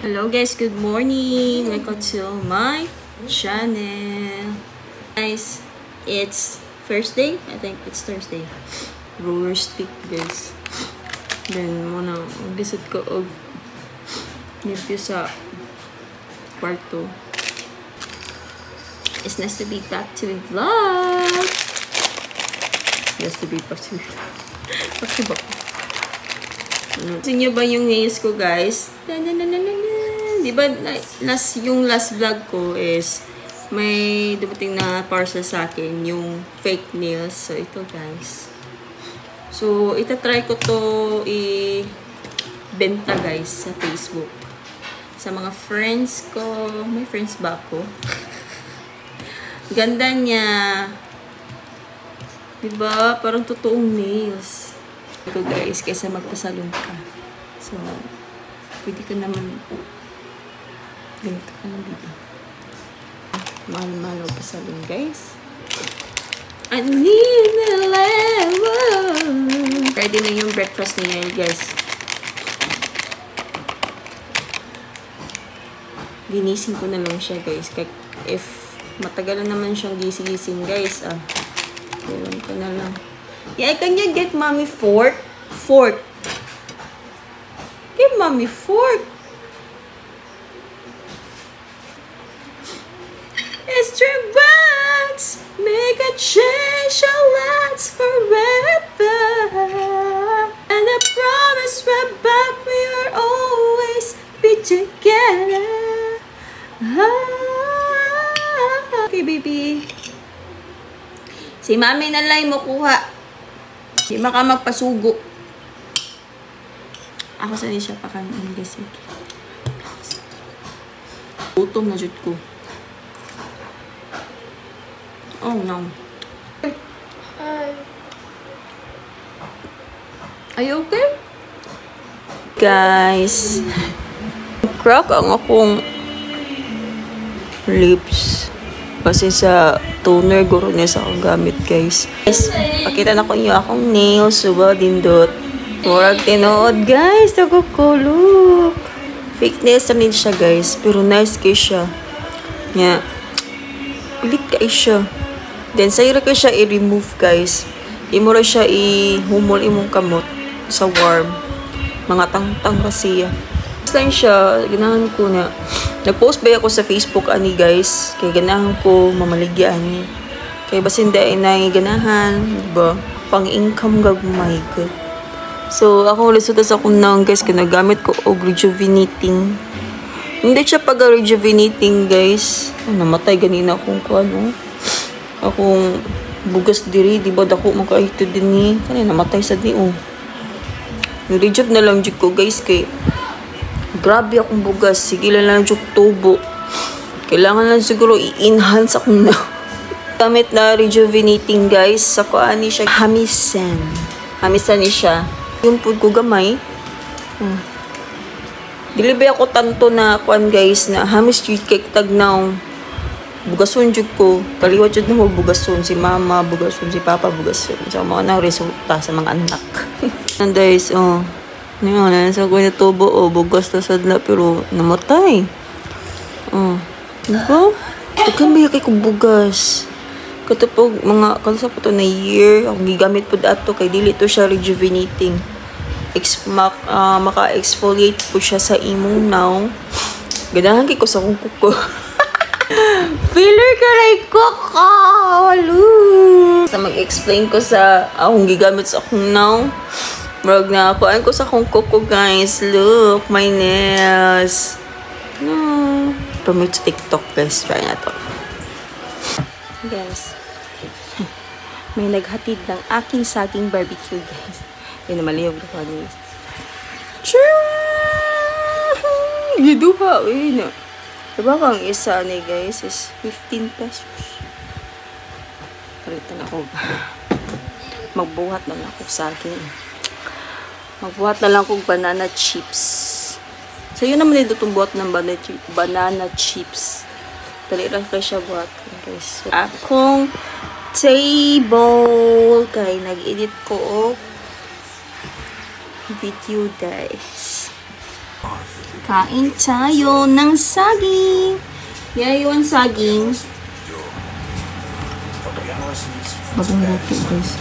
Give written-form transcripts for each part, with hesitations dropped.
Hello guys, good morning. Welcome to my channel. Guys, it's Thursday. I think it's Thursday. Roller stick guys. Then muna lisod ko og nipyo sa kwarto. It's nice to be back to the vlog. Nice to be back to back. Gusto nyo ba yung nails ko guys? Diba yung last vlog ko is may dumating na parcel sa akin yung fake nails. So ito guys. So itatry ko to i-benta guys sa Facebook. Sa mga friends ko. May friends ba ako? Ganda niya. Diba? Parang totoong nails. Ito guys, kaysa magpasalon ka. So, pwede ka naman ganito ka lang dito. Mahal-mahal pasalon guys. I need a level. Ready na yung breakfast niya guys. Ginising ko na lang siya guys. If matagal naman siyang gising-gising guys, kailan ko na lang. Yeah, can you get mommy fork? Fork. Give mommy fork. Starbucks, make a change that lasts forever. And I promise we're back, we will always be together. Okay, baby. Si mami na lang mo kuha. Di maka magpasugo. Ako sa siya pa kanin guys. Gutom na jud ko. Oh no. Hi. Are you okay? Guys. Crack ang akong lips. Kasi sa toner guro niya sa akong gamit guys. Guys, pakita na ko niyo akong nails. Suba dindot. Murag tinood guys. Ako ko look. Fake nails namin siya guys. Pero nice kay siya. Nga. Pilit kay siya. Then sa'yo ka siya i-remove guys. Imo ra siya i-humol imong kamot sa warm. Mga tang-tang ra siya. Lang siya, ganahan ko na. Nag-post ba ako sa Facebook ani guys? Kaya ganahan ko mamaligya ani. Kaya basin dahil na ganahan, diba? Pang-income gagmay ko. So, ako lisod sa akong naong guys, kinagamit ko og rejuvenating. Hindi siya pag-rejuvenating guys. Namatay ganina akong ano. Akong bugas diri, diba? Dako makaito din ni. Kanina namatay sa ni oh. Rejuve na lang jud ko guys kay grabe akong bugas. Sige lang yung tubo. Kailangan lang siguro i-enhance akong na. Gamit na rejuvenating guys. Sa kuan ni siya. Hamisan. Hamisan ni siya. Yung food ko gamay. Dili ba ako tanto na kuan guys na hamis street cake tag now. Bugason jud ko. Kaliwat jud na mo bugason. Si mama bugason. Si papa bugason. So mga na resulta sa mga anak. And guys, ngayon, nasa ko na tubo, bugas na sadla, pero namatay. Diba? Tugan ba kay kong bugas? Katapog, kalasa po to na year, akong gigamit po dato, kay dili to siya rejuvenating. Maka-exfoliate po siya sa imong now. Ganahan kay ko sa kong kuko. Filler ka like kuko! Sa mag-explain ko sa akong gigamit sa akong now. Marag na kuhaan ko sa akong kuko guys. Look, my nails. Promote sa TikTok guys. Try na to. Guys. May naghatid ng aking saging barbecue guys. Yun na maliyog na ko guys. Giduha. Diba kang isa ni guys is 15 pesos. Palitan ako. Magbuhat na lang ako saging. Magbuhat na lang kong banana chips. So, yun naman ito itong buhat ng banana chips. Dali lang kayo siya buhat. Guys. So, akong table. Kaya nag-edit ko video guys. Kain tayo ng saging. Yeah, you want saging? Bagong luto, guys.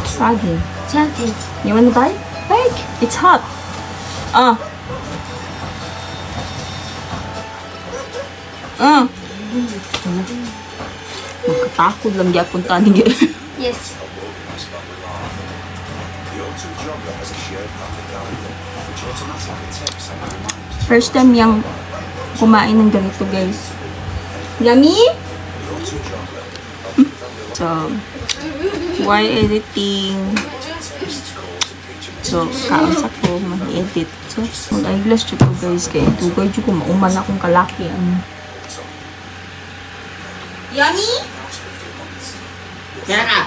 Saging. Saging. You want to buy? Bake. It's hot. Magkatakod lang yapon tani. Yes. First time yang kumain ng ganito, guys. Yummy? So, while editing, so, kaos ako, mag-edit. So, mag-eyeglass ko, guys, kaya tugay ko, mauman akong kalaki. Yummy? Kaya ka?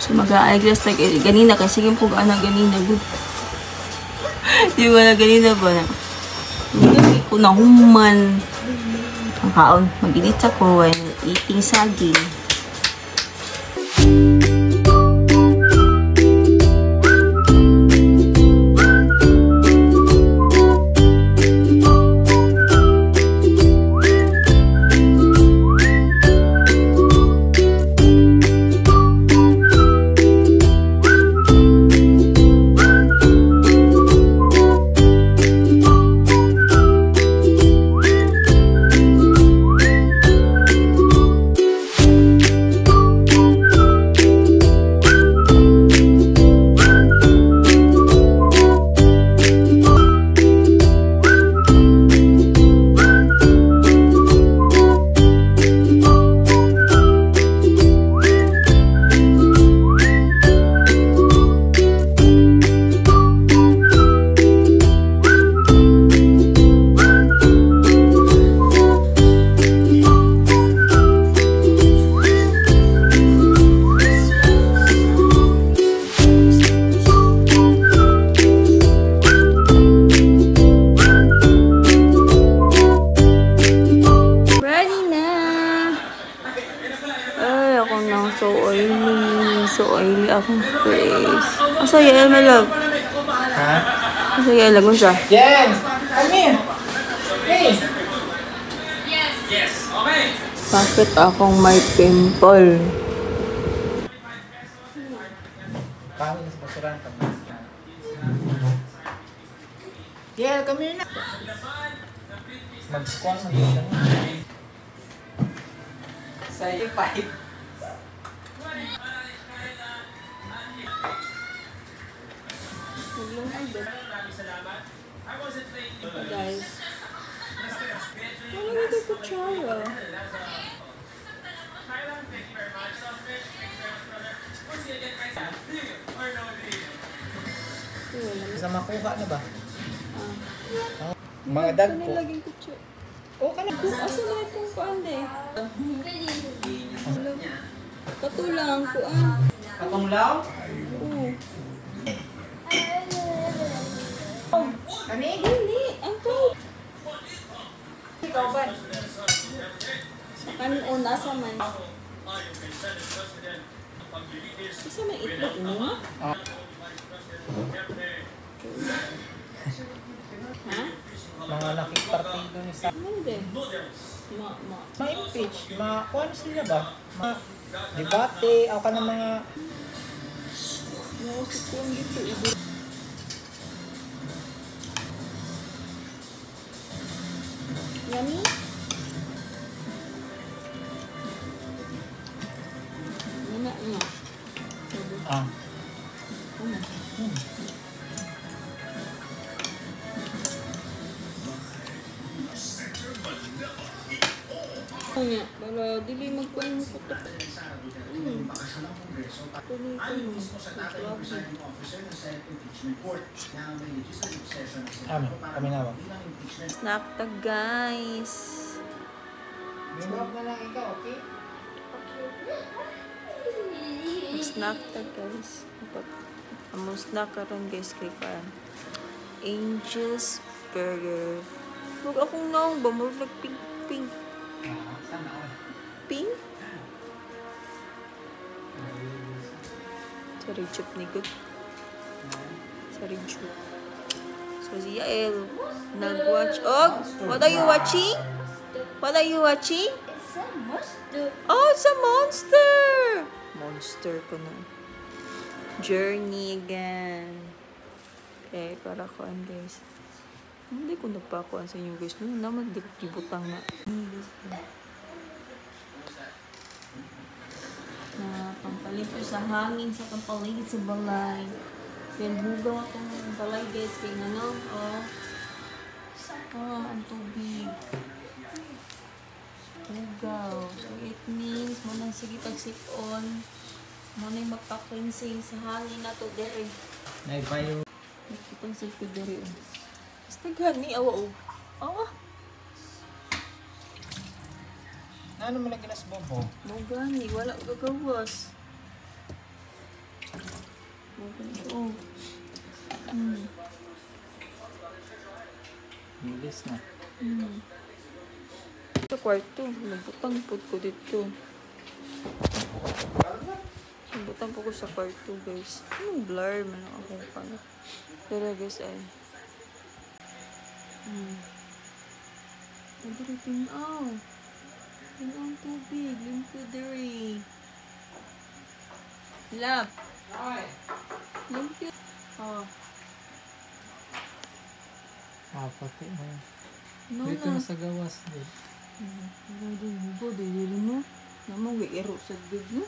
So, mag-eyeglass like, ganina, kasi yung pugaan na ganina, good. Di ba na ganina ba na? Hindi ko nahuman. Ang kaon, mag-edit ako when eating saging. So oily akong face. Asa yan, my love? Ha? Asa yan, lagun siya? Jen! Come here! Hey! Bakit akong may pimple? Paano sa basuran ka? Jen, come here na! Mag-squat mo yun. Sa'yo, fight. Guys, wala dito kutsara. Sa makuha na ba? Mga dag po. Laging kutsara. Oo ka na. Asa na itong paande? Katulang, kuan. Katong law? Oo. Kani? Dili, ang tawag. Ikaw ba? Kanon, nasa man. Isa may itlog mo? Ha? Mga nakipartido ni sa... Ano din? Ma-impeach, ma-kuha sila ba? Ma-debate, o ka ng mga... Nausipon dito, ibo. Yummy? Muna niya. Ah. Niya, para dili magkuhan mo putok. Tuloy ko mo. Kami na ba? Snack tag, guys. Minop na lang ikaw, okay? Snack tag, guys. Among snack karon guys kay kan. Angel's Burger. Huwag akong naong ba? Huwag nag-pink-pink. Pink? Sorry, chip ni good. Sa review. So, si Yael, nag-watch. Oh, what are you watching? What are you watching? It's a monster. Oh, it's a monster! Monster ko na. Journey again. Okay, para kuan guys. Hindi ko nagpakuan sa inyo guys. Noon naman, di ko kibutang na. Na pampalit ko sa hangin, sa pampalit sa balay. Then, hugaw ako ng balay guys. Kaya ano, oh. Ang tubig. Hugaw. So, it means, manang sige pagsipon. Manay magpa-cleansing sa hangin na to, dere. Nagpayo. Nakitang selfie dere, oh. Basta gani, awa, oh. Awa. Ano mo lagi nas bobo? Mau gani, wala gagawas. Mau gani, oh. English na. Sa kwarto, nagbutang po ko dito. Nagbutang po ko sa kwarto, guys. Anong blur man ako pala. Pero guys, ay. Madari tinaw. Tinaw ang tubig. Limpidary. Love. Limpid. Oh. Pati mo. No, Dito no. na sa gawas. Hugo, dili mo. Namang iro sa good, no?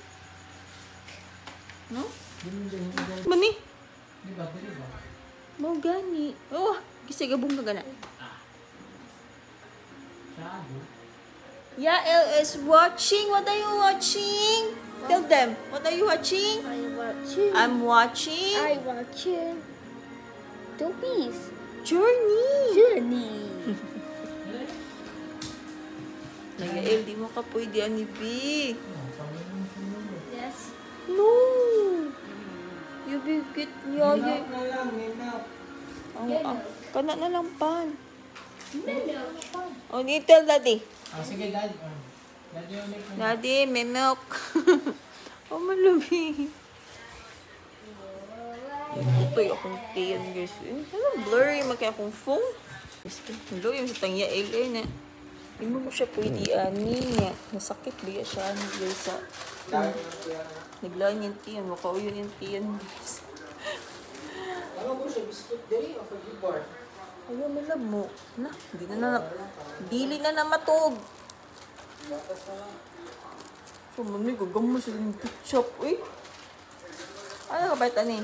No? Mani? Di ba? Di ba? Mau gani. Oh, kasi gabong ka gana. Shadow. Yael is watching. What are you watching? Tell them. What are you watching? I'm watching I watching. Dopey's Journey. Journey. Yael, di mo ka pwede ani B. Yes. No. You be get Minok yeah. na lang, minok. Kana na lang pan. Hello. Oh, ni tell daddy. Sige, dad. Dad yung ulit na. Daddy, may milk. Oh, malumi. Ito'y akong tiyan, guys. Ano, blurry magkaya akong phone. Hello, yung sa tangya na. Hindi mo siya pwede ani. Nasakit biya siya ani, guys. Naglaan yung tiyan. Makauyo yung tiyan, guys. Ano ko siya? Biscuit day o bar? Ayaw, malab mo. Na, dili na matog. So, mami, gagamo sila ng ketchup, eh. Ano ka ba ito, ni?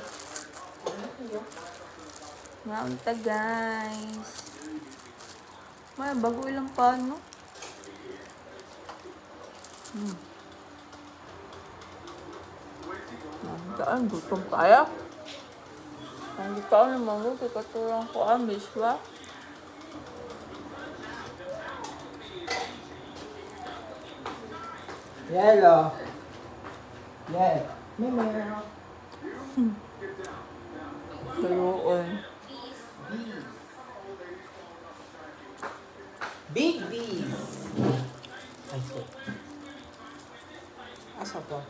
Maunta, guys. May bago ilang paano. Mauntaan, gutom kaya. Ang ikaw naman mo, kikaturang ko ang biswa. Yellow. Yeah. Meow. Kayoon. Big bees. Ay, so. Asa po?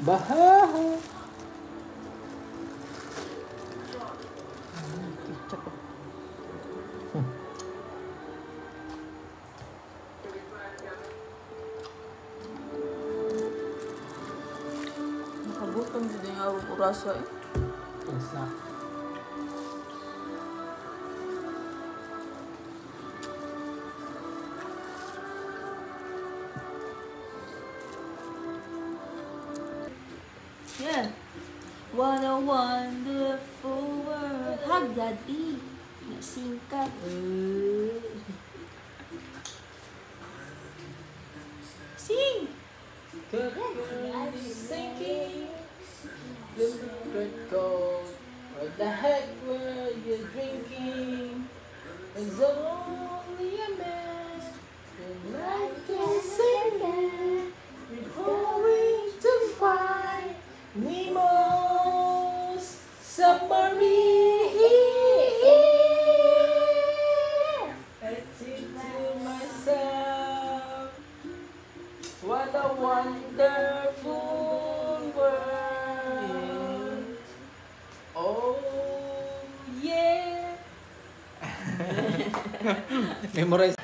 Bahaha. Ketchup. Nakabutan din yung araw ko rasa, eh. Yes na. Yeah. What a wonderful world. Hug daddy. Nasingkat. Sing. Sinking. Good cold. What the heck were you drinking? It's only a man. I can sing it. We're going to find Nemo's submarine. I think to myself, what a wonderful world. Memorize.